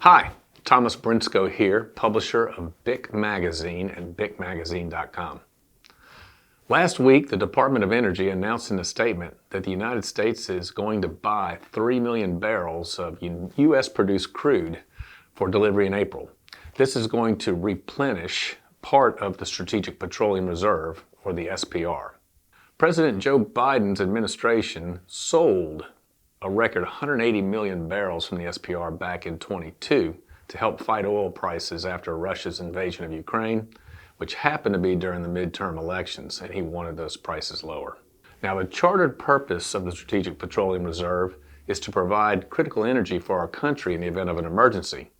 Hi, Thomas Brinsko here, publisher of BIC Magazine at bicmagazine.com. Last week, the Department of Energy announced in a statement that the United States is going to buy 3 million barrels of U.S.-produced crude for delivery in April. This is going to replenish part of the Strategic Petroleum Reserve, or the SPR. President Joe Biden's administration sold a record 180 million barrels from the SPR back in 22 to help fight oil prices after Russia's invasion of Ukraine, which happened to be during the midterm elections, and he wanted those prices lower. Now, the chartered purpose of the Strategic Petroleum Reserve is to provide critical energy for our country in the event of an emergency.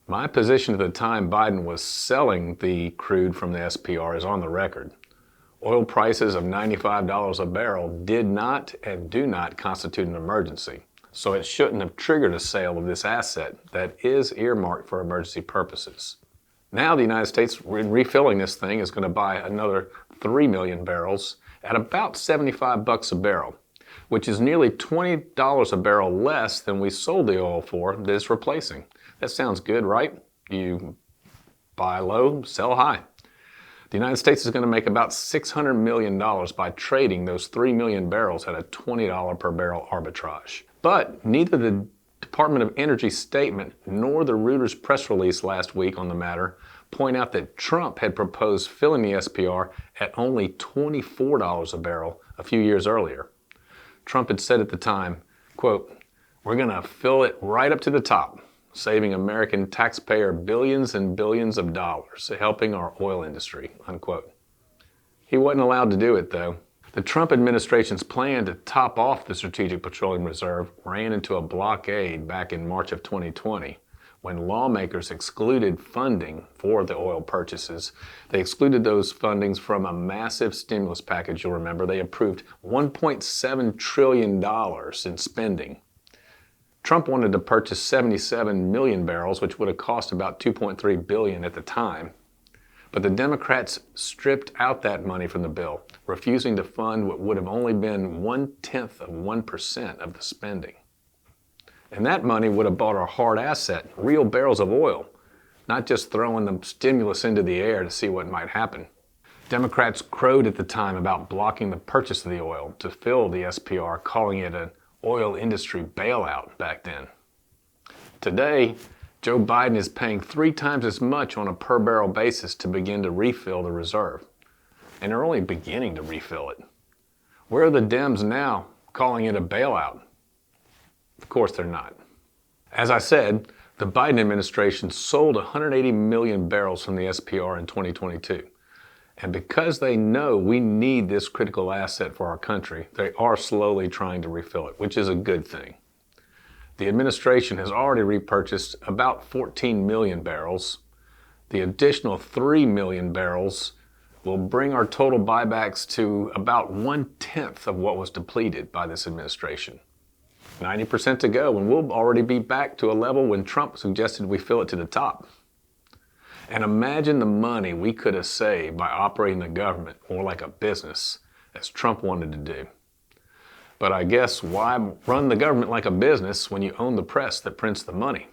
My position at the time Biden was selling the crude from the SPR is on the record. Oil prices of $95 a barrel did not and do not constitute an emergency, so it shouldn't have triggered a sale of this asset that is earmarked for emergency purposes. Now the United States, in refilling this thing, is going to buy another 3 million barrels at about 75 bucks a barrel, which is nearly $20 a barrel less than we sold the oil for that it's replacing. That sounds good, right? You buy low, sell high. The United States is going to make about $600 million by trading those 3 million barrels at a $20 per barrel arbitrage. But neither the Department of Energy statement nor the Reuters press release last week on the matter point out that Trump had proposed filling the SPR at only $24 a barrel a few years earlier. Trump had said at the time, quote, "We're going to fill it right up to the top, saving American taxpayer billions and billions of dollars, helping our oil industry," unquote. He wasn't allowed to do it, though. The Trump administration's plan to top off the Strategic Petroleum Reserve ran into a blockade back in March of 2020 when lawmakers excluded funding for the oil purchases. They excluded those fundings from a massive stimulus package, you'll remember. They approved $1.7 trillion in spending. Trump wanted to purchase 77 million barrels, which would have cost about $2.3 billion at the time. But the Democrats stripped out that money from the bill, refusing to fund what would have only been 0.1% of the spending. And that money would have bought our hard asset, real barrels of oil, not just throwing the stimulus into the air to see what might happen. Democrats crowed at the time about blocking the purchase of the oil to fill the SPR, calling it an oil industry bailout back then. Today, Joe Biden is paying 3 times as much on a per barrel basis to begin to refill the reserve. And they're only beginning to refill it. Where are the Dems now calling it a bailout? Of course they're not. As I said, the Biden administration sold 180 million barrels from the SPR in 2022. And because they know we need this critical asset for our country, they are slowly trying to refill it, which is a good thing. The administration has already repurchased about 14 million barrels. The additional 3 million barrels will bring our total buybacks to about 1/10 of what was depleted by this administration. 90% to go, and we'll already be back to a level when Trump suggested we fill it to the top. And imagine the money we could have saved by operating the government more like a business, as Trump wanted to do. But I guess why run the government like a business when you own the press that prints the money?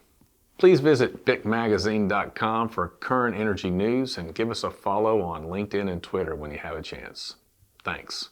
Please visit bicmagazine.com for current energy news and give us a follow on LinkedIn and Twitter when you have a chance. Thanks.